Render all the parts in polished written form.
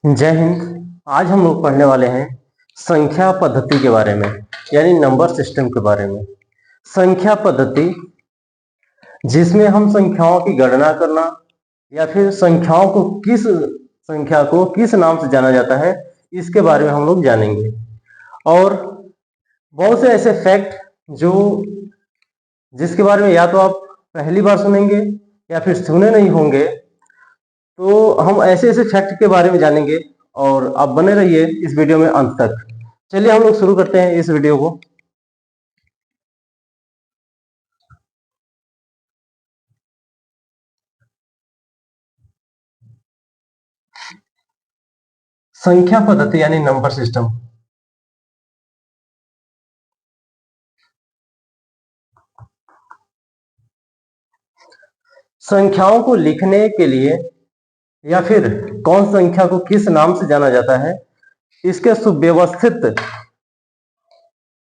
जय हिंद। आज हम लोग पढ़ने वाले हैं संख्या पद्धति के बारे में, यानी नंबर सिस्टम के बारे में। संख्या पद्धति जिसमें हम संख्याओं की गणना करना या फिर संख्या को किस नाम से जाना जाता है, इसके बारे में हम लोग जानेंगे। और बहुत से ऐसे फैक्ट जिसके बारे में या तो आप पहली बार सुनेंगे या फिर सुने नहीं होंगे, तो हम ऐसे ऐसे फैक्ट के बारे में जानेंगे और आप बने रहिए इस वीडियो में अंत तक। चलिए हम लोग शुरू करते हैं इस वीडियो को। संख्या पद्धति यानी नंबर सिस्टम। संख्याओं को लिखने के लिए या फिर कौन संख्या को किस नाम से जाना जाता है, इसके सुव्यवस्थित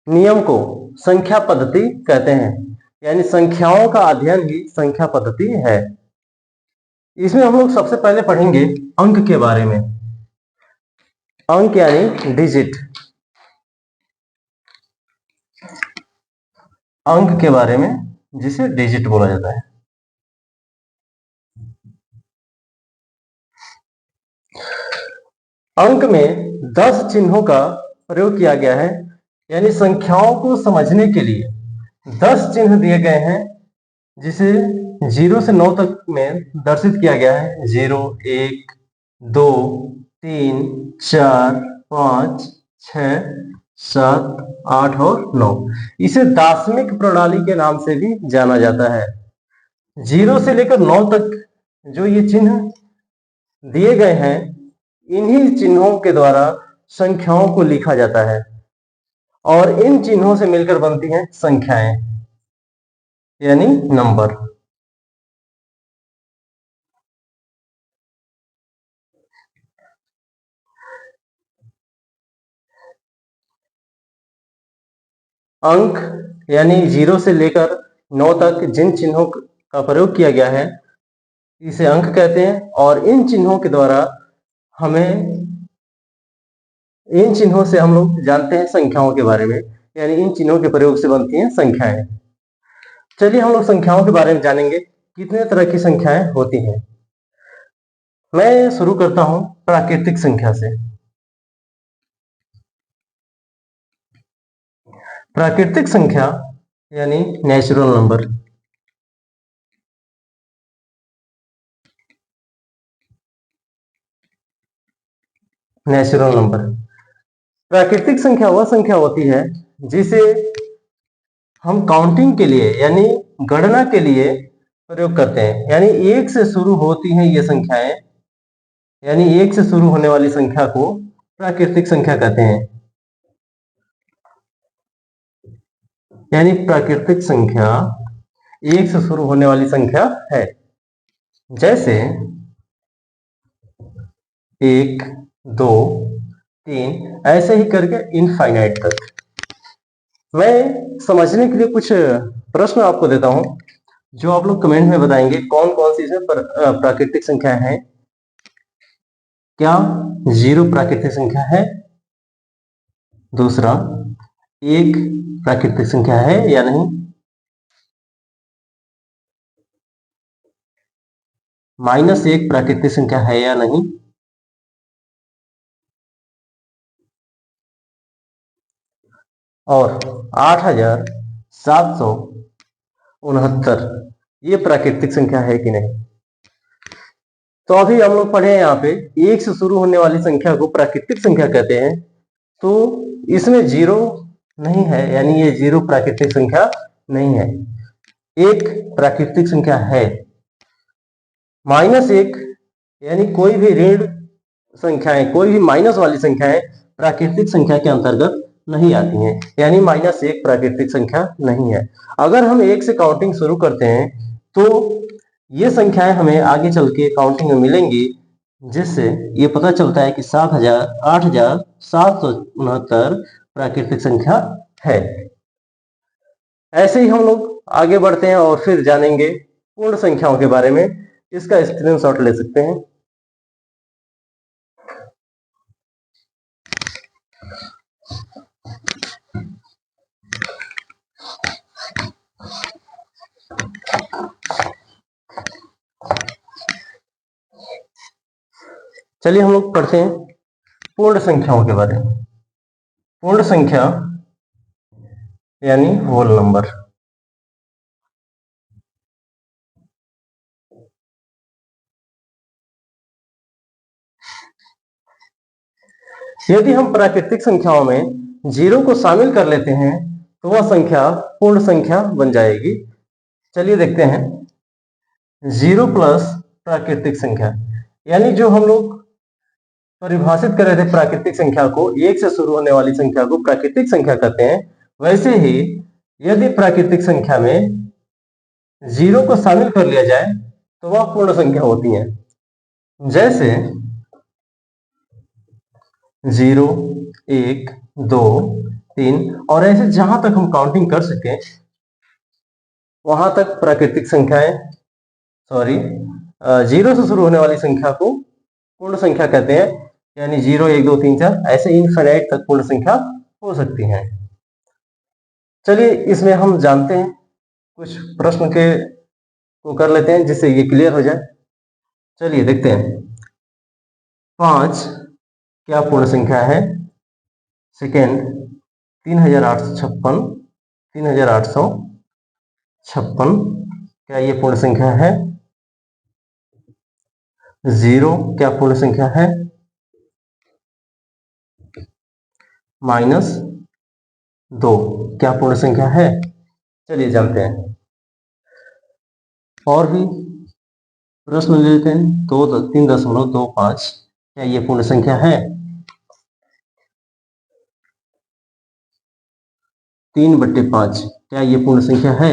नियम को संख्या पद्धति कहते हैं। यानी संख्याओं का अध्ययन ही संख्या पद्धति है। इसमें हम लोग सबसे पहले पढ़ेंगे अंक के बारे में। अंक यानी डिजिट। अंक के बारे में जिसे डिजिट बोला जाता है। अंक में 10 चिन्हों का प्रयोग किया गया है। यानी संख्याओं को समझने के लिए 10 चिन्ह दिए गए हैं, जिसे 0 से 9 तक में दर्शित किया गया है। 0, 1, 2, 3, 4, 5, 6, 7, 8 और 9। इसे दार्शनिक प्रणाली के नाम से भी जाना जाता है। 0 से लेकर 9 तक जो ये चिन्ह दिए गए हैं, इन्हीं चिन्हों के द्वारा संख्याओं को लिखा जाता है और इन चिन्हों से मिलकर बनती हैं संख्याएं, यानी नंबर। अंक यानी 0 से लेकर 9 तक जिन चिन्हों का प्रयोग किया गया है, इसे अंक कहते हैं। और इन चिन्हों के द्वारा इन चिन्हों से हम लोग जानते हैं संख्याओं के बारे में, यानी इन चिन्हों के प्रयोग से बनती हैं संख्याएं। चलिए हम लोग संख्याओं के बारे में जानेंगे, कितने तरह की संख्याएं होती हैं। मैं शुरू करता हूं प्राकृतिक संख्या से। प्राकृतिक संख्या यानी नेचुरल नंबर। नेचुरल नंबर प्राकृतिक संख्या वह संख्या होती है जिसे हम काउंटिंग के लिए यानी गणना के लिए प्रयोग करते हैं। यानी 1 से शुरू होती हैं ये संख्याएं, यानी 1 से शुरू होने वाली संख्या को प्राकृतिक संख्या कहते हैं। यानी प्राकृतिक संख्या 1 से शुरू होने वाली संख्या है। जैसे 1, 2, 3 ऐसे ही करके इनफाइनाइट तक। मैं समझने के लिए कुछ प्रश्न आपको देता हूं, जो आप लोग कमेंट में बताएंगे कौन कौन सी इसमें प्राकृतिक संख्या है। क्या 0 प्राकृतिक संख्या है? दूसरा, 1 प्राकृतिक संख्या है या नहीं? -1 प्राकृतिक संख्या है या नहीं? और 8769 ये प्राकृतिक संख्या है कि नहीं? तो अभी हम लोग पढ़े यहाँ पे 1 से शुरू होने वाली संख्या को प्राकृतिक संख्या कहते हैं। तो इसमें 0 नहीं है, यानी ये 0 प्राकृतिक संख्या नहीं है। 1 प्राकृतिक संख्या है। -1 यानी कोई भी ऋण संख्याएं, कोई भी माइनस वाली संख्याएं प्राकृतिक संख्या के अंतर्गत नहीं आती हैं, यानी -1 प्राकृतिक संख्या नहीं है। अगर हम 1 से काउंटिंग शुरू करते हैं तो ये संख्याएं हमें आगे चल के काउंटिंग में मिलेंगी, जिससे ये पता चलता है कि 8769 प्राकृतिक संख्या है। ऐसे ही हम लोग आगे बढ़ते हैं और फिर जानेंगे पूर्ण संख्याओं के बारे में। इसका स्क्रीनशॉट ले सकते हैं। चलिए हम लोग पढ़ते हैं पूर्ण संख्याओं के बारे में। पूर्ण संख्या यानी होल नंबर। यदि हम प्राकृतिक संख्याओं में जीरो को शामिल कर लेते हैं तो वह संख्या पूर्ण संख्या बन जाएगी। चलिए देखते हैं। जीरो प्लस प्राकृतिक संख्या, यानी जो हम लोग परिभाषित कर रहे थे प्राकृतिक संख्या को, एक से शुरू होने वाली संख्या को प्राकृतिक संख्या कहते हैं। वैसे ही यदि प्राकृतिक संख्या में जीरो को शामिल कर लिया जाए तो वह पूर्ण संख्या होती है। जैसे 0, 1, 2, 3 और ऐसे जहां तक हम काउंटिंग कर सके वहां तक प्राकृतिक संख्याएं, सॉरी, जीरो से शुरू होने वाली संख्या को पूर्ण संख्या कहते हैं। यानी 0, 1, 2, 3, 4 ऐसे इनफिनिट तक पूर्ण संख्या हो सकती है। चलिए इसमें हम जानते हैं, कुछ प्रश्न के को कर लेते हैं जिससे ये क्लियर हो जाए। चलिए देखते हैं। 5 क्या पूर्ण संख्या है? सेकेंड 3856, 3856 क्या ये पूर्ण संख्या है? 0 क्या पूर्ण संख्या है? -2 क्या पूर्ण संख्या है? चलिए जानते हैं। और भी प्रश्न ले लेते हैं। 3.25 क्या ये पूर्ण संख्या है? 3/5 क्या ये पूर्ण संख्या है?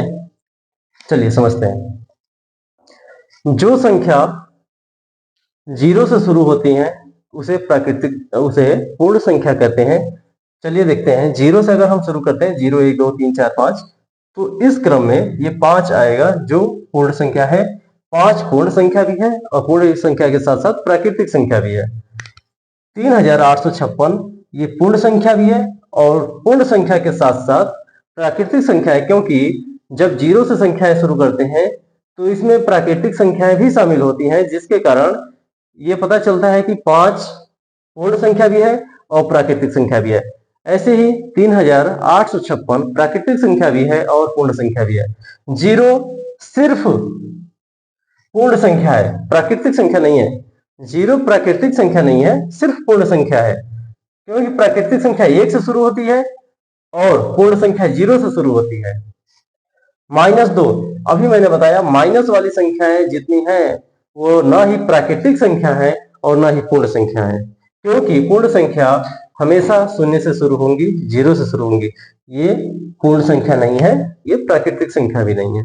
चलिए समझते हैं। जो संख्या जीरो से शुरू होती है उसे पूर्ण संख्या कहते हैं। चलिए देखते हैं। जीरो से अगर हम शुरू करते हैं 0, 1, 2, 3, 4, 5, तो इस क्रम में ये 5 आएगा जो पूर्ण संख्या है। 5 पूर्ण संख्या भी है और पूर्ण संख्या के साथ साथ प्राकृतिक संख्या भी है। 3856 ये पूर्ण संख्या भी है और पूर्ण संख्या के साथ साथ प्राकृतिक संख्या है, क्योंकि जब जीरो से संख्याएं शुरू करते हैं तो इसमें प्राकृतिक संख्याएं भी शामिल होती हैं, जिसके कारण ये पता चलता है कि 5 पूर्ण संख्या भी है और प्राकृतिक संख्या भी है। ऐसे ही 3856 प्राकृतिक संख्या भी है और पूर्ण संख्या भी है। जीरो सिर्फ पूर्ण संख्या है, प्राकृतिक संख्या नहीं है। जीरो प्राकृतिक संख्या नहीं है, सिर्फ पूर्ण संख्या है, क्योंकि प्राकृतिक संख्या 1 से शुरू होती है और पूर्ण संख्या 0 से शुरू होती है। -2 अभी मैंने बताया, माइनस वाली संख्याएं जितनी हैं वो ना ही प्राकृतिक संख्या है और ना ही पूर्ण संख्या है, क्योंकि पूर्ण संख्या हमेशा शून्य से शुरू होंगी, 0 से शुरू होंगी। ये पूर्ण संख्या नहीं है, ये प्राकृतिक संख्या भी नहीं है।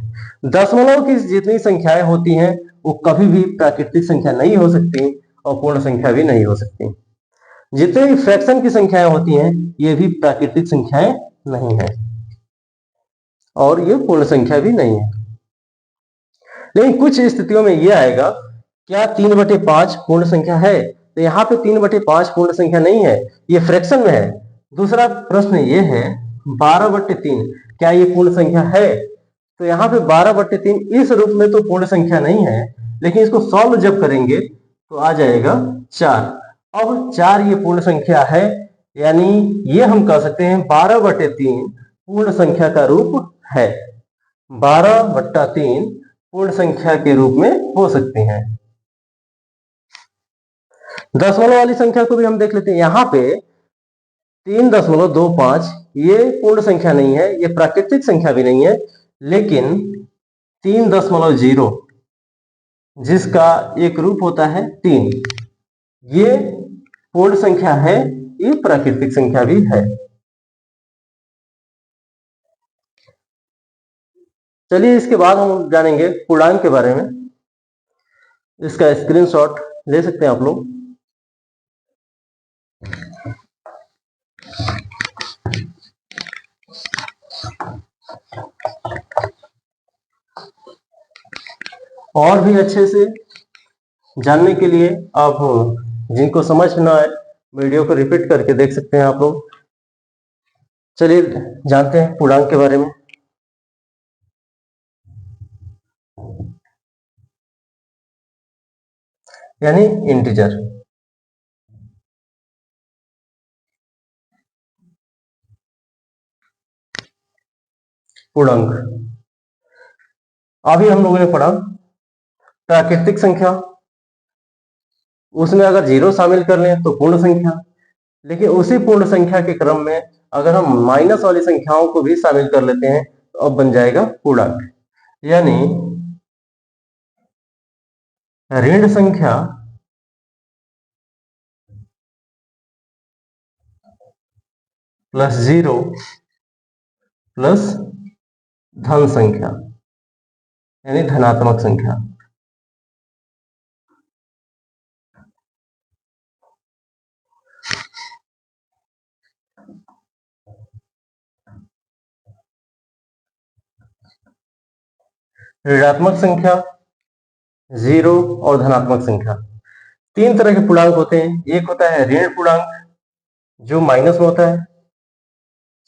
दशमलव की जितनी संख्याएं होती हैं वो कभी भी प्राकृतिक संख्या नहीं हो सकती और पूर्ण संख्या भी नहीं हो सकती। जितने भी फ्रैक्शन की संख्याएं होती हैं ये भी प्राकृतिक संख्याएं नहीं है और ये पूर्ण संख्या भी नहीं है। लेकिन कुछ स्थितियों में ये आएगा, क्या 3/5 पूर्ण संख्या है? तो यहाँ पे 3/5 पूर्ण संख्या नहीं है, ये फ्रैक्शन में है। दूसरा प्रश्न ये है 12/3 क्या ये पूर्ण संख्या है? तो यहाँ पे 12/3 इस रूप में तो पूर्ण संख्या नहीं है, लेकिन इसको सॉल्व जब करेंगे तो आ जाएगा 4। अब 4 ये पूर्ण संख्या है, यानी ये हम कह सकते हैं 12/3 पूर्ण संख्या का रूप है। 12/3 पूर्ण संख्या के रूप में हो सकते हैं। दशमलव वाली संख्या को भी हम देख लेते हैं। यहाँ पे 3.25 ये पूर्ण संख्या नहीं है, ये प्राकृतिक संख्या भी नहीं है, लेकिन 3.0 जिसका एक रूप होता है 3, ये पूर्ण संख्या है, ये प्राकृतिक संख्या भी है। चलिए इसके बाद हम जानेंगे पूर्णांक के बारे में। इसका स्क्रीनशॉट ले सकते हैं आप लोग। और भी अच्छे से जानने के लिए आप जिनको समझ ना आए वीडियो को रिपीट करके देख सकते हैं आप लोग। चलिए जानते हैं पूर्णांक के बारे में। यानी इंटीजर। पूर्णांक। अभी हम लोगों ने पढ़ा प्राकृतिक संख्या, उसमें अगर जीरो शामिल कर लें तो पूर्ण संख्या, लेकिन उसी पूर्ण संख्या के क्रम में अगर हम माइनस वाली संख्याओं को भी शामिल कर लेते हैं तो अब बन जाएगा पूर्णांक। यानी ऋण संख्या प्लस जीरो प्लस धन संख्या यानी धनात्मक संख्या। ऋणात्मक संख्या, जीरो और धनात्मक संख्या, तीन तरह के पूर्णांक होते हैं। एक होता है ऋण पूर्णांक जो माइनस में होता है।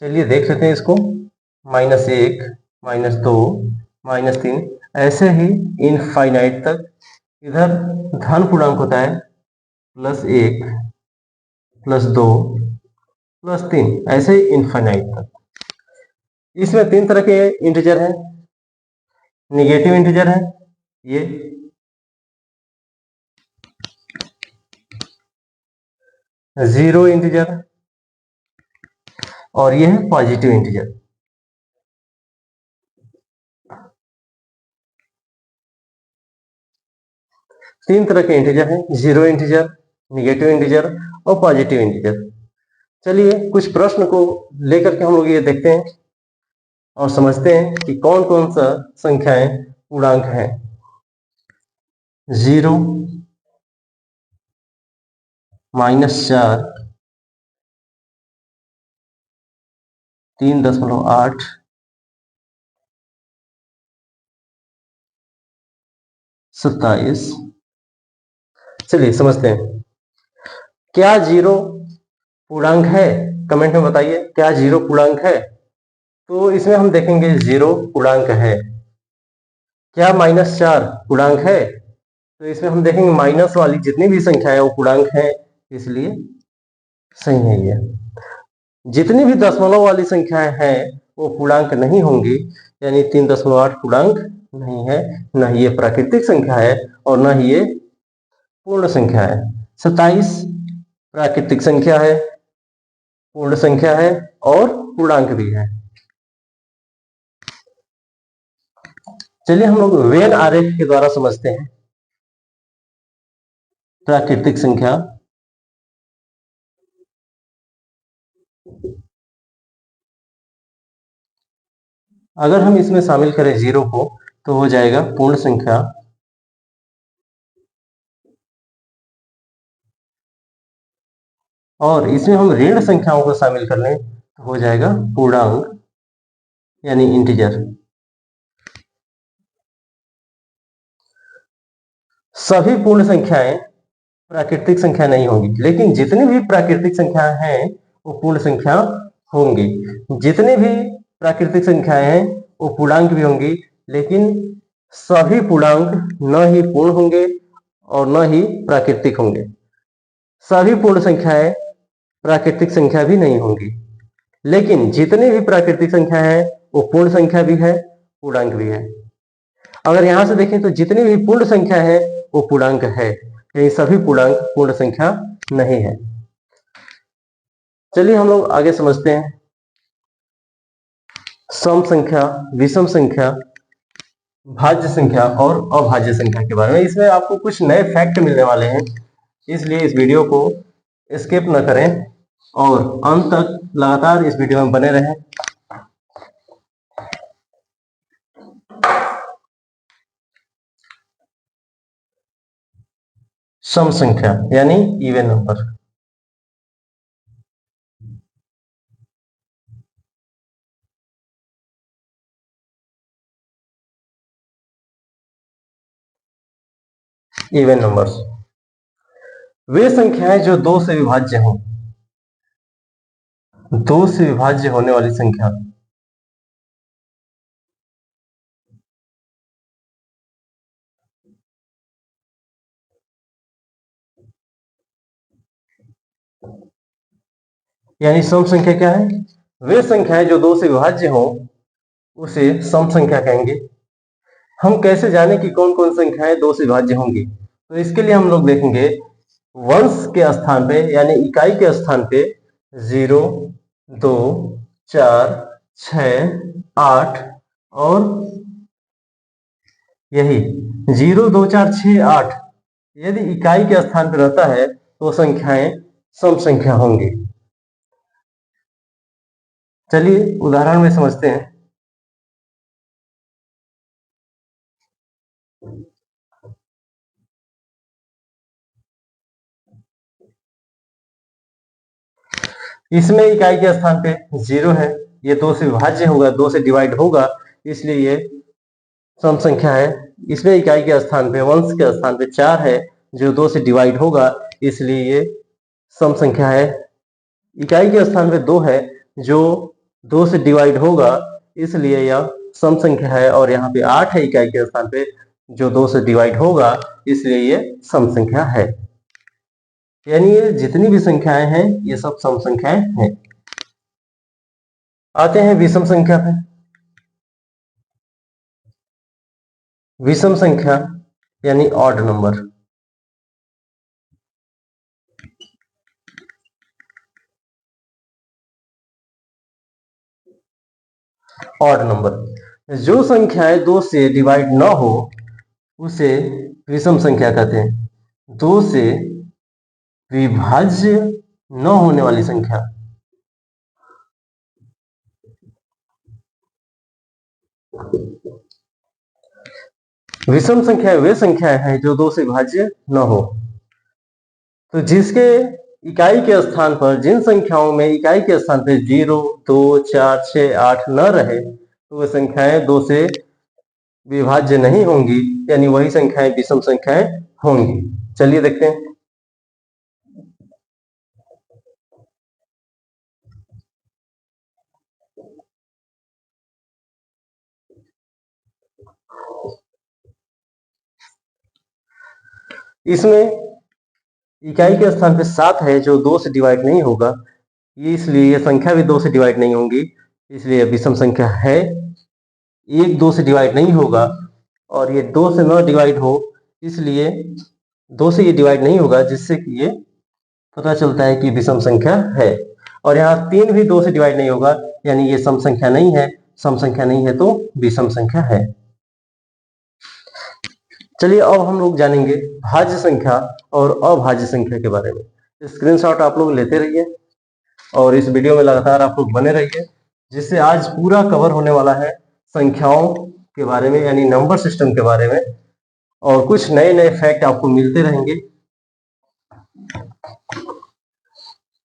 चलिए देख लेते हैं इसको। -1, -2, -3, ऐसे ही इनफाइनाइट तक। इधर धन पूर्णांक होता है +1, +2, +3, ऐसे ही इनफाइनाइट तक। इसमें तीन तरह के इंटीजर हैं। निगेटिव इंटीजर है ये, जीरो इंटीजर, और ये है पॉजिटिव इंटीजर। तीन तरह के इंटीजर हैं, जीरो इंटीजर, निगेटिव इंटीजर और पॉजिटिव इंटीजर। चलिए कुछ प्रश्न को लेकर के हम लोग ये देखते हैं और समझते हैं कि कौन कौन सा संख्याएं पूर्णांक हैं। 0, -4, 3.8, 27। चलिए समझते हैं, क्या जीरो पूर्णांक है? कमेंट में बताइए, क्या जीरो पूर्णांक है? तो इसमें हम देखेंगे जीरो पूर्णांक है। क्या -4 पूर्णांक है? तो इसमें हम देखेंगे माइनस वाली जितनी भी संख्या है वो पूर्णांक है, इसलिए सही है ये। जितनी भी दशमलव वाली संख्याएं हैं वो पूर्णांक नहीं होंगी, यानी 3.8 पूर्णांक नहीं है, न ही ये प्राकृतिक संख्या है और न ही ये पूर्ण संख्या है। 27 प्राकृतिक संख्या है, पूर्ण संख्या है और पूर्णांक भी है। चलिए हम लोग वेन आरेख के द्वारा समझते हैं प्राकृतिक संख्या। अगर हम इसमें शामिल करें जीरो को तो हो जाएगा पूर्ण संख्या, और इसमें हम ऋण संख्याओं को शामिल कर लें तो हो जाएगा पूर्णांक यानी इंटीजर। सभी पूर्ण संख्याएं प्राकृतिक संख्या नहीं होंगी, लेकिन जितनी भी प्राकृतिक संख्याएं हैं वो पूर्ण संख्या होंगी। जितनी भी प्राकृतिक संख्याएं हैं वो पूर्णांक भी होंगी, लेकिन सभी पूर्णांक न ही पूर्ण होंगे और न ही प्राकृतिक होंगे। सभी पूर्ण संख्याएं प्राकृतिक संख्या भी नहीं होंगी, लेकिन जितनी भी प्राकृतिक संख्या है वो पूर्ण संख्या भी है, पूर्णांक भी है। अगर यहां से देखें तो जितनी भी पूर्ण संख्या है वो पूर्णांक है, यानी सभी पूर्णांक पूर्ण संख्या नहीं है। चलिए हम लोग आगे समझते हैं सम संख्या, विषम संख्या, भाज्य संख्या और अभाज्य संख्या के बारे में। इसमें आपको कुछ नए फैक्ट मिलने वाले हैं, इसलिए इस वीडियो को स्किप न करें और अंत तक लगातार इस वीडियो में बने रहें। सम संख्या यानी इवन नंबर। इवन नंबर्स वे संख्याएं जो दो से विभाज्य हों, दो से विभाज्य होने वाली संख्या। यानी सम संख्या क्या है? वे संख्याएं जो दो से विभाज्य हों उसे सम संख्या कहेंगे। हम कैसे जाने कि कौन कौन संख्याएं 2 से विभाज्य होंगी? तो इसके लिए हम लोग देखेंगे वंश के स्थान पे यानी इकाई के स्थान पे 0, 2, 4, 6, 8 और यही 0, 2, 4, 6, 8 यदि इकाई के स्थान पर रहता है तो संख्याएं सम संख्या होंगी। चलिए उदाहरण में समझते हैं। इसमें इकाई के स्थान पे 0 है, ये 2 से विभाज्य होगा, 2 से डिवाइड होगा, इसलिए ये सम संख्या है। इसमें इकाई के स्थान पे वंश के स्थान पे 4 है जो 2 से डिवाइड होगा, इसलिए ये सम संख्या है। इकाई के स्थान पे 2 है जो 2 से डिवाइड होगा, इसलिए यह सम संख्या है। और यहाँ पे 8 है इकाई के स्थान पे जो 2 से डिवाइड होगा, इसलिए ये सम संख्या है। यानी ये जितनी भी संख्याएं हैं ये सब सम संख्याएं हैं। आते हैं विषम संख्या पे। विषम संख्या यानी ऑड नंबर। ऑड नंबर जो संख्याएं 2 से डिवाइड न हो उसे विषम संख्या कहते हैं। 2 से विभाज्य न होने वाली संख्या विषम संख्या वे संख्याएं हैं जो 2 से विभाज्य न हो। तो जिसके इकाई के स्थान पर जिन संख्याओं में इकाई के स्थान पर 0, 2, 4, 6, 8 न रहे तो वे संख्याएं 2 से विभाज्य नहीं होंगी, यानी वही संख्याएं विषम संख्याएं होंगी। चलिए देखते हैं। इसमें इकाई के स्थान पे 7 है जो 2 से डिवाइड नहीं होगा, ये इसलिए ये संख्या भी 2 से डिवाइड नहीं होंगी, इसलिए विषम संख्या है। 1 2 से डिवाइड नहीं होगा और ये 2 से न डिवाइड हो, इसलिए 2 से ये डिवाइड नहीं होगा, जिससे कि ये पता चलता है कि विषम संख्या है। और यहाँ 3 भी 2 से डिवाइड नहीं होगा, यानी ये सम संख्या नहीं है। सम संख्या नहीं है तो विषम संख्या है। चलिए अब हम लोग जानेंगे भाज्य संख्या और अभाज्य संख्या के बारे में। स्क्रीनशॉट आप लोग लेते रहिए और इस वीडियो में लगातार आप लोग बने रहिए, जिससे आज पूरा कवर होने वाला है संख्याओं के बारे में यानी नंबर सिस्टम के बारे में, और कुछ नए नए फैक्ट आपको मिलते रहेंगे।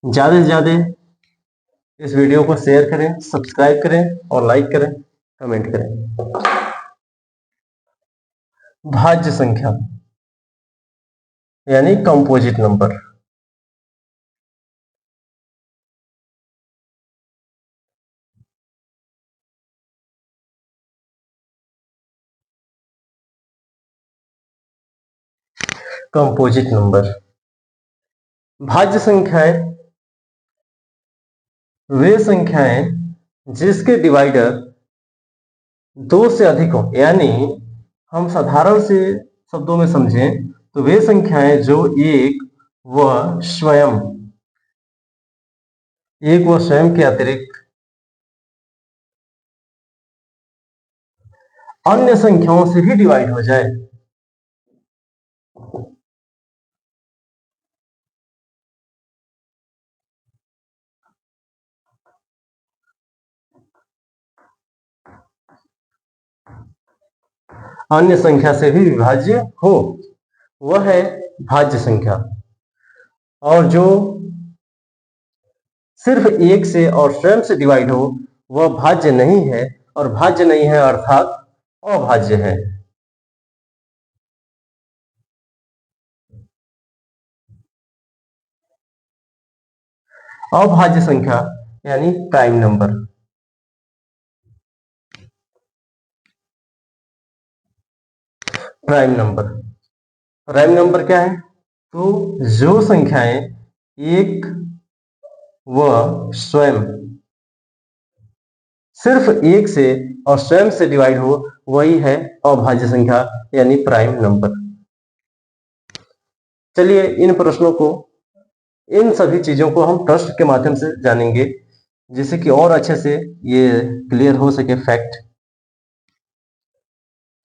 ज्यादा से ज्यादा इस वीडियो को शेयर करें, सब्सक्राइब करें और लाइक करें, कमेंट करें। भाज्य संख्या यानी कंपोजिट नंबर। कंपोजिट नंबर भाज्य संख्याएं वे संख्याएं जिसके डिवाइडर 2 से अधिक हो, यानी हम साधारण से शब्दों में समझें तो वे संख्याएं जो एक व स्वयं के अतिरिक्त अन्य संख्याओं से भी डिवाइड हो जाए। अन्य संख्या से भी विभाज्य हो, वह है भाज्य संख्या। और जो सिर्फ एक से और स्वयं से डिवाइड हो वह भाज्य नहीं है, और भाज्य नहीं है अर्थात अभाज्य है। अभाज्य संख्या यानी prime number. Prime number prime number क्या है? तो जो संख्याएं एक व स्वयं सिर्फ एक से और स्वयं से डिवाइड हो वही है अभाज्य संख्या यानी प्राइम नंबर। चलिए इन प्रश्नों को, इन सभी चीजों को हम ट्रस्ट के माध्यम से जानेंगे जिससे कि और अच्छे से ये क्लियर हो सके फैक्ट।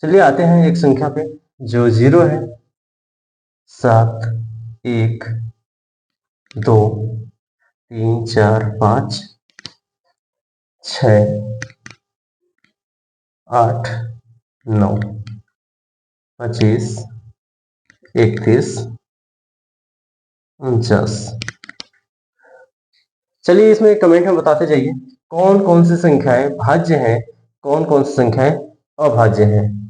चलिए आते हैं एक संख्या पे जो 0 है। 7, 1, 2, 3, 4, 5, 6, 8, 9, 25, 31, 49। चलिए इसमें कमेंट में बताते जाइए कौन कौन सी संख्याएं भाज्य हैं, कौन कौन सी संख्याएं अभाज्य हैं।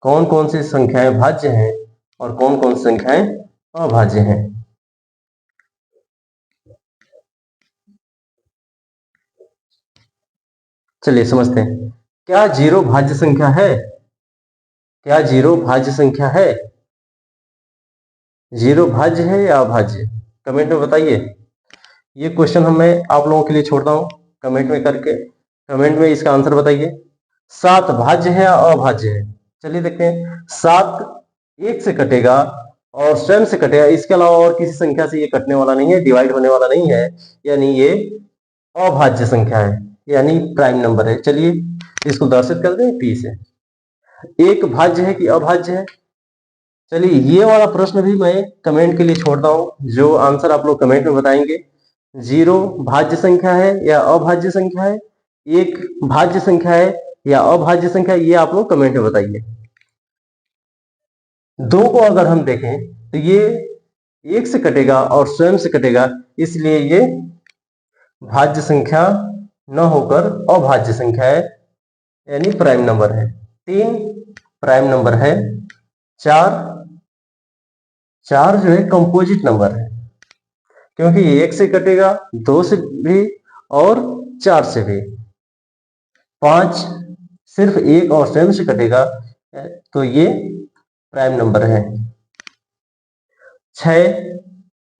कौन कौन सी संख्याएं भाज्य हैं और कौन कौन सी संख्याएं अभाज्य हैं। चलिए समझते हैं। क्या 0 भाज्य संख्या है? क्या 0 भाज्य संख्या है? 0 भाज्य है या अभाज्य? कमेंट में बताइए। ये क्वेश्चन मैं आप लोगों के लिए छोड़ता हूं, कमेंट में करके कमेंट में इसका आंसर बताइए। 7 भाज्य है या अभाज्य है? चलिए देखते हैं। 7 1 से कटेगा और स्वयं से कटेगा, इसके अलावा और किसी संख्या से ये कटने वाला नहीं है, डिवाइड होने वाला नहीं है, यानी ये अभाज्य संख्या है यानी प्राइम नंबर है। चलिए इसको दर्शित कर दें पी से। एक भाज्य है कि अभाज्य है? चलिए ये वाला प्रश्न भी मैं कमेंट के लिए छोड़ता हूं, जो आंसर आप लोग कमेंट में बताएंगे। 0 भाज्य संख्या है या अभाज्य संख्या है? 1 भाज्य संख्या है या अभाज्य संख्या? ये आप लोग कमेंट में बताइए। 2 को अगर हम देखें तो ये 1 से कटेगा और स्वयं से कटेगा, इसलिए ये भाज्य संख्या न होकर अभाज्य संख्या है यानी प्राइम नंबर है। 3 प्राइम नंबर है। 4 जो है कंपोजिट नंबर है, क्योंकि 1 से कटेगा, 2 से भी और 4 से भी। 5 सिर्फ 1 और स्वयं से कटेगा, तो ये प्राइम नंबर है। 6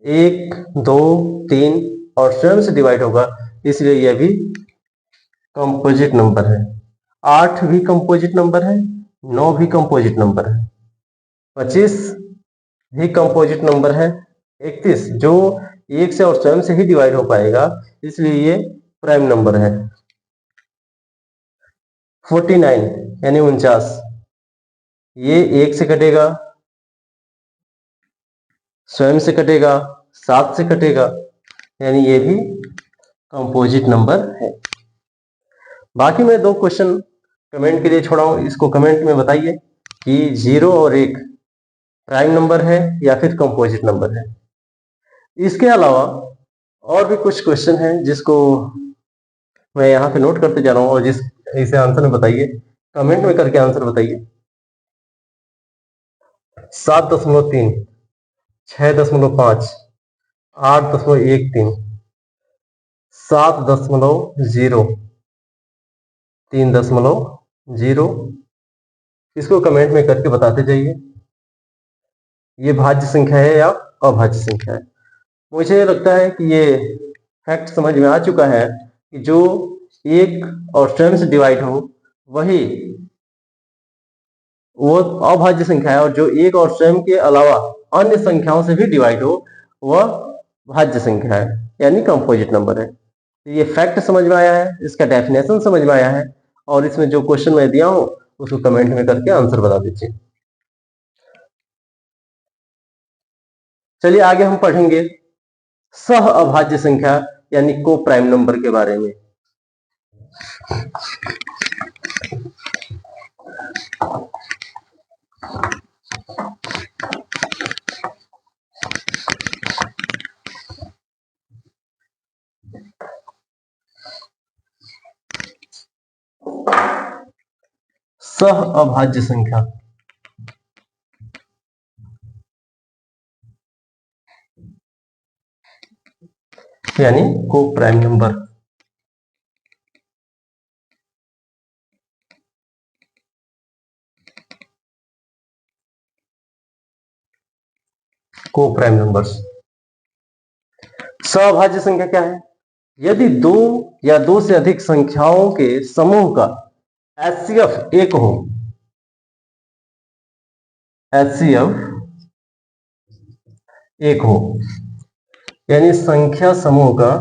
1, 2, 3 और स्वयं से डिवाइड होगा, इसलिए यह भी कंपोजिट नंबर है। 8 भी कंपोजिट नंबर है, 9 भी कंपोजिट नंबर है, 25 भी कंपोजिट नंबर है, 31 जो 1 से और स्वयं से ही डिवाइड हो पाएगा, इसलिए ये प्राइम नंबर है। 49 यानी 49, ये 1 से कटेगा, स्वयं से कटेगा, 7 से कटेगा, यानी ये भी कंपोजिट नंबर है। बाकी मैं 2 क्वेश्चन कमेंट के लिए छोड़ा हूं, इसको कमेंट में बताइए कि 0 और 1 प्राइम नंबर है या फिर कंपोजिट नंबर है। इसके अलावा और भी कुछ क्वेश्चन हैं जिसको मैं यहाँ पे नोट करते जा रहा हूँ और जिस इसे आंसर में बताइए, कमेंट में करके आंसर बताइए। 7.3, 6.5, 8.13, 7.0, 3.0। इसको कमेंट में करके बताते जाइए ये भाज्य संख्या है या अभाज्य संख्या है। मुझे लगता है कि ये फैक्ट समझ में आ चुका है कि जो 1 और स्वयं से डिवाइड हो वही वो अभाज्य संख्या है, और जो 1 और स्वयं के अलावा अन्य संख्याओं से भी डिवाइड हो वह भाज्य संख्या है यानी कंपोजिट नंबर है। तो ये फैक्ट समझ में आया है, इसका डेफिनेशन समझ में आया है, और इसमें जो क्वेश्चन मैं दिया हूं उसको कमेंट में करके आंसर बता दीजिए। चलिए आगे हम पढ़ेंगे सह अभाज्य संख्या यानी को प्राइम नंबर के बारे में। सह अभाज्य संख्या यानी को प्राइम नंबर। को प्राइम नंबर्स सअभाज्य संख्या क्या है? यदि दो या दो से अधिक संख्याओं के समूह का HCF एक हो, HCF एक हो, यानी संख्या समूह का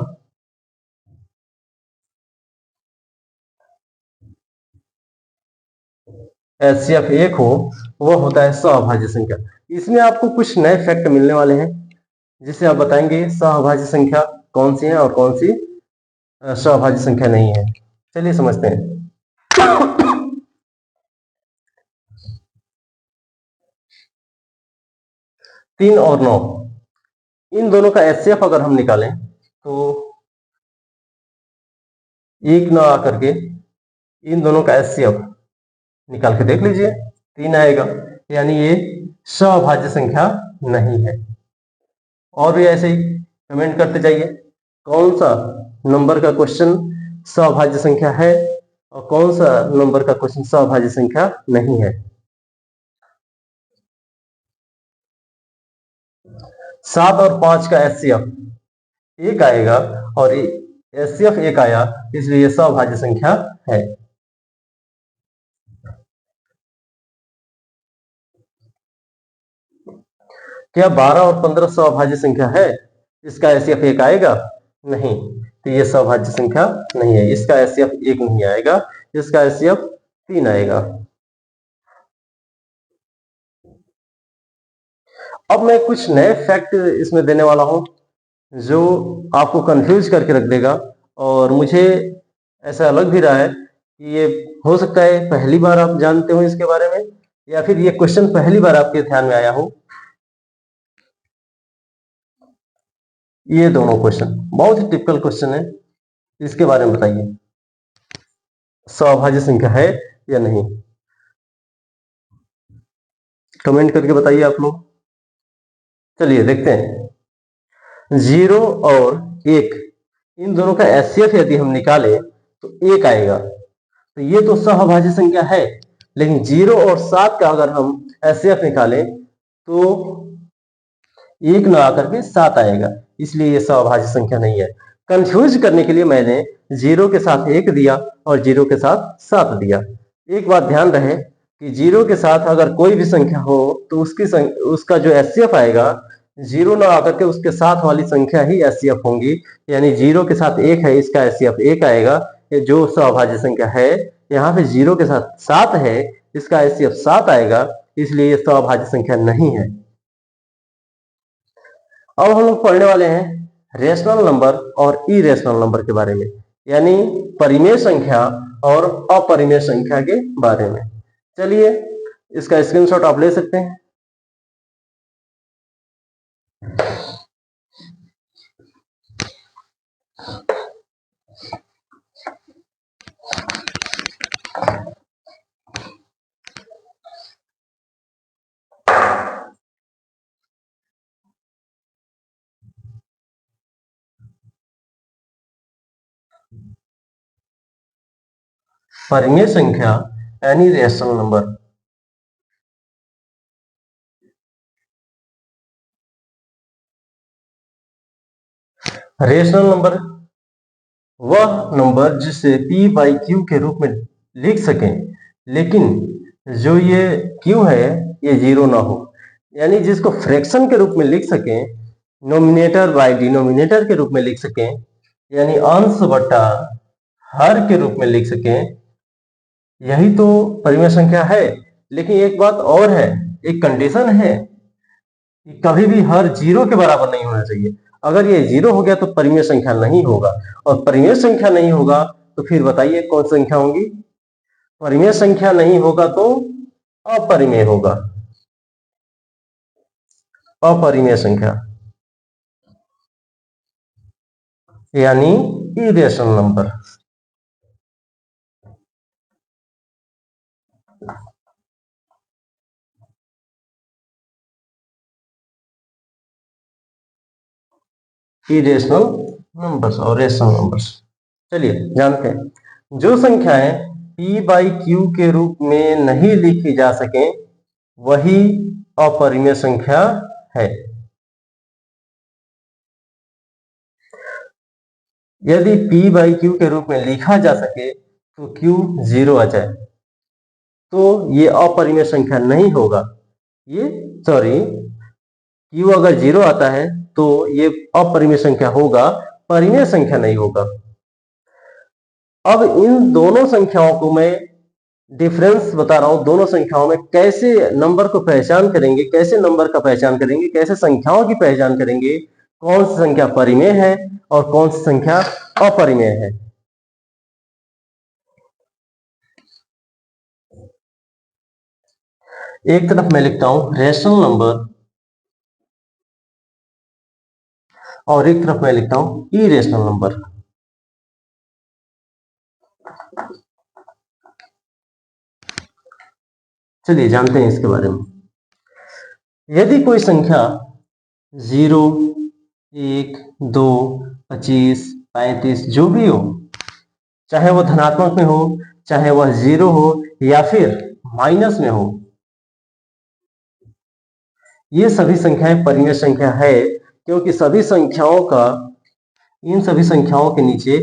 HCF एक हो, वह होता है सअभाज्य संख्या। इसमें आपको कुछ नए फैक्ट मिलने वाले हैं जिसे आप बताएंगे सअभाज्य संख्या कौन सी है और कौन सी सअभाज्य संख्या नहीं है। चलिए समझते हैं। 3 और 9, इन दोनों का HCF अगर हम निकालें तो 1 9 आकर के इन दोनों का HCF निकाल के देख लीजिए, 3 आएगा, यानी ये सअभाज्य संख्या नहीं है। और भी ऐसे ही कमेंट करते जाइए कौन सा नंबर का क्वेश्चन सअभाज्य संख्या है और कौन सा नंबर का क्वेश्चन सअभाज्य संख्या नहीं है। 7 और 5 का HCF एक आएगा और HCF एक आया, इसलिए ये सअभाज्य संख्या है। क्या 12 और 15 सअभाज्य संख्या है? इसका HCF एक आएगा? नहीं, तो ये सअभाज्य संख्या नहीं है। इसका HCF एक नहीं आएगा, इसका HCF 3 आएगा। अब मैं कुछ नए फैक्ट इसमें देने वाला हूं जो आपको कंफ्यूज करके रख देगा, और मुझे ऐसा लग भी रहा है कि ये हो सकता है पहली बार आप जानते हो इसके बारे में, या फिर ये क्वेश्चन पहली बार आपके ध्यान में आया हो। ये दोनों क्वेश्चन बहुत ही टिपिकल क्वेश्चन है, इसके बारे में बताइए सअभाज्य संख्या है या नहीं। कमेंट करके बताइए आप लोग। चलिए देखते हैं। 0 और 1, इन दोनों का HCF यदि हम निकालें तो 1 आएगा, तो ये तो सअभाज्य संख्या है। लेकिन 0 और 7 का अगर हम HCF निकालें तो 1 ना आकर के 7 आएगा, इसलिए ये सअभाज्य संख्या नहीं है। कंफ्यूज करने के लिए मैंने 0 के साथ 1 दिया और 0 के साथ 7 दिया। एक बात ध्यान रहे कि 0 के साथ अगर कोई भी संख्या हो तो उसका जो HCF आएगा, 0 ना आकर के उसके साथ वाली संख्या ही HCF होंगी। यानी 0 के साथ 1 है, इसका HCF 1 आएगा, ये जो सअभाज्य संख्या है। यहाँ पे 0 के साथ 7 है, इसका HCF 7 आएगा, इसलिए ये सअभाज्य संख्या नहीं है। अब हम लोग पढ़ने वाले हैं रेशनल नंबर और इरेशनल नंबर के बारे में, यानी परिमेय संख्या और अपरिमेय संख्या के बारे में। चलिए इसका स्क्रीनशॉट आप ले सकते हैं। परिमेय संख्या यानी रेशनल नंबर। रेशनल नंबर वह नंबर जिसे P बाई Q के रूप में लिख सकें, लेकिन जो ये Q है ये 0 ना हो, यानी जिसको फ्रैक्शन के रूप में लिख सकें, नोमिनेटर बाई डिनोमिनेटर के रूप में लिख सकें, यानी अंश बटा हर के रूप में लिख सकें, यही तो परिमेय संख्या है। लेकिन एक बात और है, एक कंडीशन है कि कभी भी हर 0 के बराबर नहीं होना चाहिए। अगर ये 0 हो गया तो परिमेय संख्या नहीं होगा, और परिमेय संख्या नहीं होगा तो फिर बताइए कौन संख्या होगी? परिमेय संख्या नहीं होगा तो अपरिमेय होगा, अपरिमेय संख्या यानी इरेशनल नंबर। इरेशनल नंबर्स और रेशनल नंबर्स। चलिए जानते हैं। जो संख्याएं P बाई Q के रूप में नहीं लिखी जा सके वही अपरिमेय संख्या है। यदि p बाई क्यू के रूप में लिखा जा सके तो q 0 आ जाए तो ये अपरिमेय संख्या नहीं होगा। ये सॉरी, q अगर 0 आता है तो ये अपरिमेय संख्या होगा, परिमेय संख्या नहीं होगा। अब इन दोनों संख्याओं को मैं डिफरेंस बता रहा हूं, दोनों संख्याओं में कैसे नंबर को पहचान करेंगे, कैसे नंबर का पहचान करेंगे, कैसे संख्याओं की पहचान करेंगे, कौन सी संख्या परिमेय है और कौन सी संख्या अपरिमेय है। एक तरफ मैं लिखता हूं रेशनल नंबर और एक तरफ मैं लिखता हूं इरेशनल नंबर। चलिए जानते हैं इसके बारे में। यदि कोई संख्या 0, 1, 2, 25, 35 जो भी हो, चाहे वो धनात्मक में हो, चाहे वह 0 हो या फिर माइनस में हो, ये सभी संख्याएं परिमेय संख्या है, क्योंकि सभी संख्याओं का, इन सभी संख्याओं के नीचे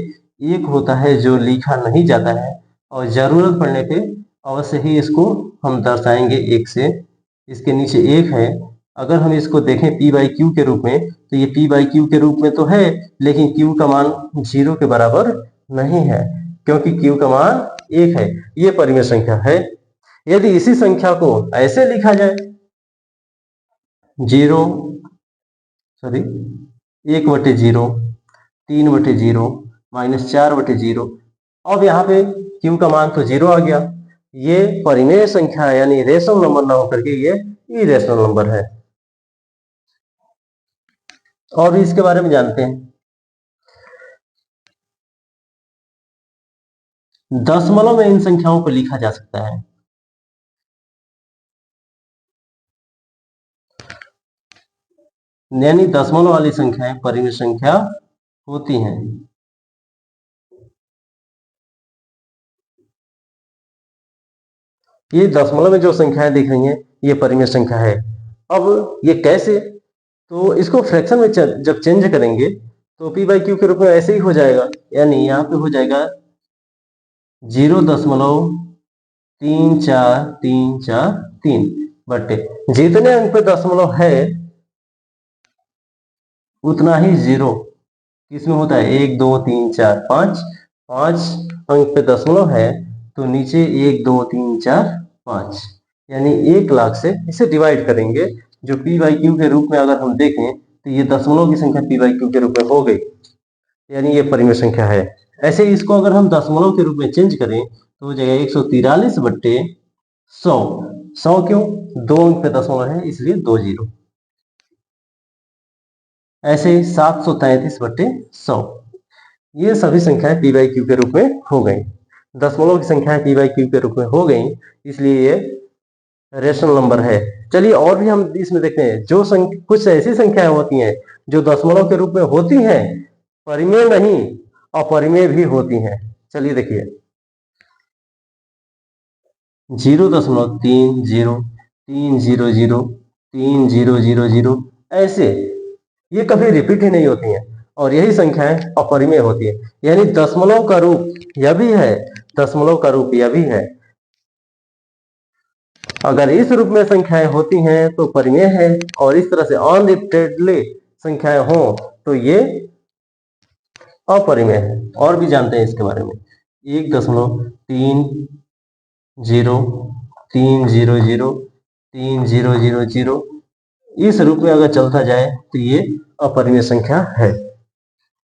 एक होता है जो लिखा नहीं जाता है और जरूरत पड़ने पे अवश्य ही इसको हम दर्शाएंगे एक से। इसके नीचे एक है, अगर हम इसको देखें p बाई क्यू के रूप में तो ये p बाई क्यू के रूप में तो है, लेकिन q का मान 0 के बराबर नहीं है क्योंकि q का मान 1 है, ये परिमेय संख्या है। यदि इसी संख्या को ऐसे लिखा जाए 1/0, 3/0, -4/0, अब यहाँ पे q का मान तो 0 आ गया, ये परिमेय संख्या यानी रेशनल नंबर ना होकर के ये इरेशनल नंबर है। और भी इसके बारे में जानते हैं। दशमलव में इन संख्याओं को लिखा जा सकता है। यानी दशमलव वाली संख्याएं परिमेय संख्या होती हैं। ये दशमलव में जो संख्याएं दिख रही हैं ये परिमेय संख्या है। अब ये कैसे, तो इसको फ्रैक्शन में जब चेंज करेंगे तो p बाई क्यू के रूप में ऐसे ही हो जाएगा, यानी यहाँ पे हो जाएगा 0.34343 बटे जितने अंक पे दशमलव है उतना ही जीरो किसमें होता है, 1 2 3 4 5, 5 अंक पे दशमलव है तो नीचे 1 2 3 4 5, यानी 1,00,000 से इसे डिवाइड करेंगे, जो p बाई क्यू के रूप में अगर हम देखें तो ये दशमलव की संख्या p बाई क्यू के रूप में हो गई, यानी ये परिमेय संख्या है। ऐसे ही इसको अगर हम दशमलव के रूप में चेंज करें तो हो जाएगा 143/100। 100 क्यों, 2 अंक पे दशमलव है इसलिए 2 जीरो। ऐसे ही 733/100, ये सभी संख्याएं p बाई क्यू के रूप में हो गई। दशमलव की संख्याएं p बाई क्यू के रूप में हो गई, इसलिए ये रेशनल नंबर है। चलिए और भी हम इसमें देखते हैं, जो कुछ ऐसी संख्याएं होती हैं जो दशमलव के रूप में होती हैं, परिमेय नहीं अपरिमेय भी होती हैं। चलिए देखिए 0.303003000, ऐसे ये कभी रिपीट ही नहीं होती हैं और यही संख्याएं अपरिमेय होती है, यानी दशमलव का रूप यह भी है, दशमलव का रूप यह भी है। अगर इस रूप में संख्याएं होती हैं तो परिमेय है और इस तरह से अनरिपीटेडली संख्याएं हो तो ये अपरिमेय है। और भी जानते हैं इसके बारे में, 1.303003000 इस रूप में अगर चलता जाए तो ये अपरिमेय संख्या है,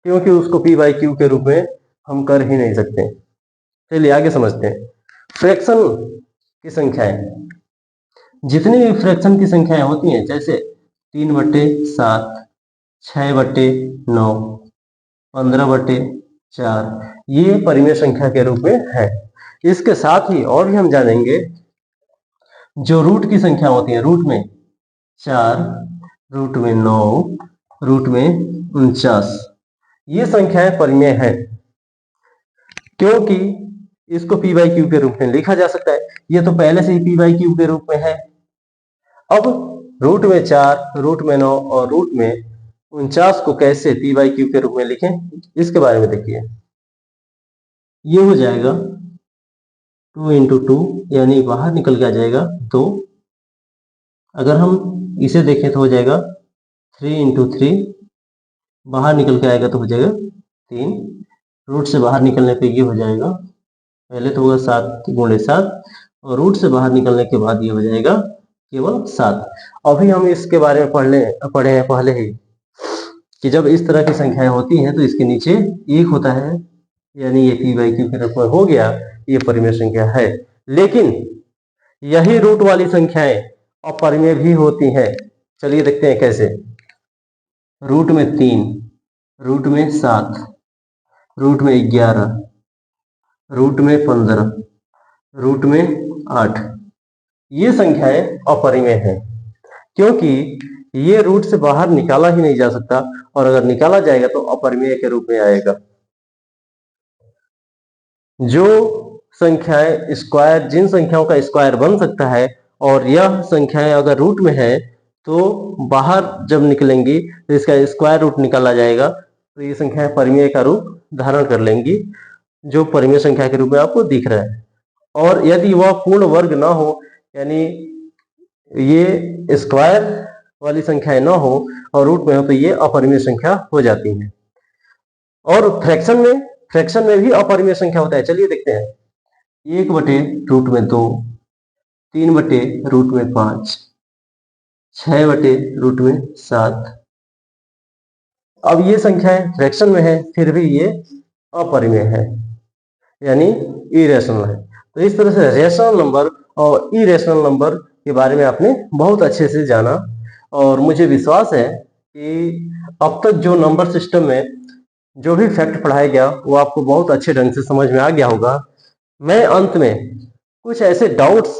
क्योंकि उसको p बाई क्यू के रूप में हम कर ही नहीं सकते। चलिए आगे समझते हैं। फ्रैक्शन की संख्याएं, जितनी भी फ्रैक्शन की संख्याएं होती हैं, जैसे 3/7, 6/9, 15/4, ये परिमेय संख्या के रूप में है। इसके साथ ही और भी हम जानेंगे, जो रूट की संख्या होती है, रूट में 4, रूट में 9, रूट में 49, ये संख्याएं परिमेय है क्योंकि इसको p बाई क्यू के रूप में लिखा जा सकता है। ये तो पहले से ही p बाई क्यू के रूप में है। अब रूट में 4, रूट में 9 और रूट में 49 को कैसे पी बाई क्यू के रूप में लिखें, इसके बारे में देखिए। ये हो जाएगा 2 इंटू 2, यानी बाहर निकल के आ जाएगा 2। अगर हम इसे देखें तो हो जाएगा 3 इंटू 3, बाहर निकल के आएगा तो हो जाएगा 3। रूट से बाहर निकलने पे ये हो जाएगा, पहले तो होगा 7 गुणे 7, और रूट से बाहर निकलने के बाद ये हो जाएगा केवल 7। अभी हम इसके बारे में पढ़े हैं पहले ही कि जब इस तरह की संख्याएं होती हैं तो इसके नीचे 1 होता है, यानी ये पी बाई क्यू के रूप में हो गया, ये परिमेय संख्या है। लेकिन यही रूट वाली संख्याएं अपरिमेय भी होती हैं। चलिए देखते हैं कैसे। रूट में 3, रूट में 7, रूट में 11, रूट में 15, रूट में 8, ये संख्याएं अपरिमेय हैं, क्योंकि ये रूट से बाहर निकाला ही नहीं जा सकता, और अगर निकाला जाएगा तो अपरिमेय के रूप में आएगा। जो संख्याएं स्क्वायर, जिन संख्याओं का स्क्वायर बन सकता है, और यह संख्याएं अगर रूट में है तो बाहर जब निकलेंगी तो इसका स्क्वायर रूट निकाला जाएगा, तो ये संख्याएं परिमेय का रूप धारण कर लेंगी, जो परिमेय संख्या के रूप में आपको दिख रहा है। और यदि वह पूर्ण वर्ग ना हो, यानी ये स्क्वायर वाली संख्याएं ना हो और रूट में हो, तो ये अपरिमेय संख्या हो जाती है। और फ्रैक्शन में भी अपरिमेय संख्या होता है। चलिए देखते हैं। 1/रूट में 2, 3/रूट में 5, 6/रूट में 7। अब ये संख्याएं फ्रैक्शन में है, फिर भी ये अपरिमेय है, यानी इरेशनल है। तो इस तरह से रेशनल नंबर और इरेशनल नंबर के बारे में आपने बहुत अच्छे से जाना, और मुझे विश्वास है कि अब तक जो नंबर सिस्टम में जो भी फैक्ट पढ़ाया गया वो आपको बहुत अच्छे ढंग से समझ में आ गया होगा। मैं अंत में कुछ ऐसे डाउट्स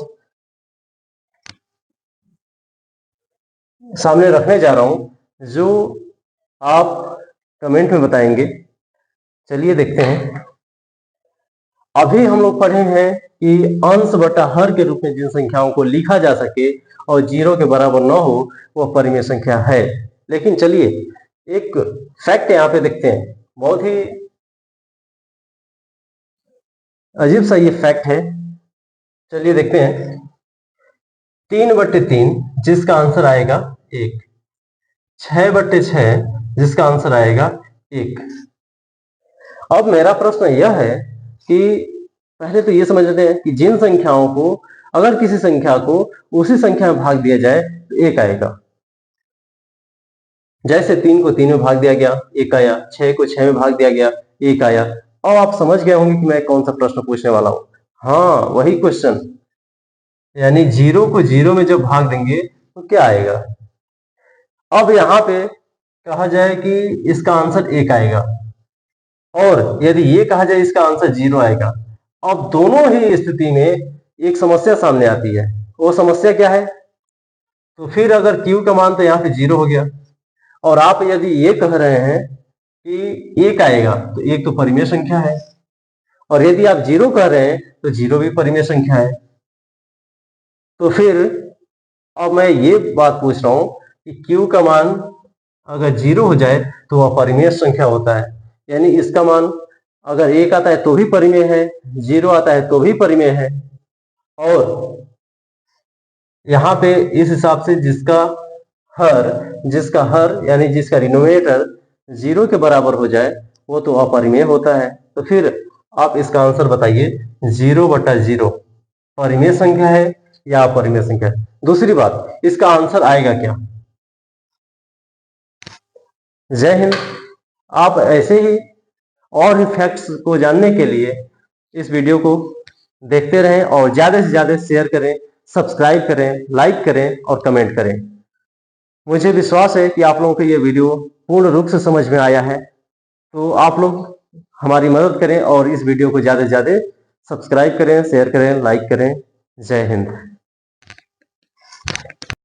सामने रखने जा रहा हूं जो आप कमेंट में बताएंगे। चलिए देखते हैं। अभी हम लोग पढ़े हैं कि अंश बटा हर के रूप में जिन संख्याओं को लिखा जा सके और 0 के बराबर न हो वह परिमेय संख्या है। लेकिन चलिए एक फैक्ट यहाँ पे देखते हैं, बहुत ही अजीब सा ये फैक्ट है। चलिए देखते हैं। 3/3 जिसका आंसर आएगा 1, 6/6 जिसका आंसर आएगा 1। अब मेरा प्रश्न यह है कि पहले तो ये समझ लेते हैं कि जिन संख्याओं को, अगर किसी संख्या को उसी संख्या में भाग दिया जाए तो 1 आएगा। जैसे 3 को 3 में भाग दिया गया 1 आया, 6 को 6 में भाग दिया गया 1 आया। अब आप समझ गए होंगे कि मैं कौन सा प्रश्न पूछने वाला हूं। हाँ, वही क्वेश्चन, यानी 0 को 0 में जब भाग देंगे तो क्या आएगा। अब यहाँ पे कहा जाए कि इसका आंसर 1 आएगा, और यदि ये कहा जाए इसका आंसर 0 आएगा। अब दोनों ही स्थिति में एक समस्या सामने आती है। वो समस्या क्या है? तो फिर अगर Q का मान तो यहाँ पे 0 हो गया, और आप यदि ये कह रहे हैं कि 1 आएगा तो 1 तो परिमेय संख्या है, और यदि आप 0 कह रहे हैं तो 0 भी परिमेय संख्या है। तो फिर अब मैं ये बात पूछ रहा हूं कि Q का मान अगर 0 हो जाए तो वह परिमेय संख्या होता है, यानी इसका मान अगर 1 आता है तो भी परिमेय है, 0 आता है तो भी परिमेय है। और यहाँ पे इस हिसाब से जिसका हर यानी जिसका डिनोमिनेटर 0 के बराबर हो जाए वो तो अपरिमेय होता है। तो फिर आप इसका आंसर बताइए, 0/0 परिमेय संख्या है या अपरिमेय संख्या है? दूसरी बात, इसका आंसर आएगा क्या? जय हिंद। आप ऐसे ही और भी फैक्ट्स को जानने के लिए इस वीडियो को देखते रहें, और ज्यादा से ज्यादा शेयर करें, सब्सक्राइब करें, लाइक करें और कमेंट करें। मुझे विश्वास है कि आप लोगों को ये वीडियो पूर्ण रूप से समझ में आया है। तो आप लोग हमारी मदद करें और इस वीडियो को ज्यादा से ज्यादा सब्सक्राइब करें, शेयर करें, लाइक करें। जय हिंद।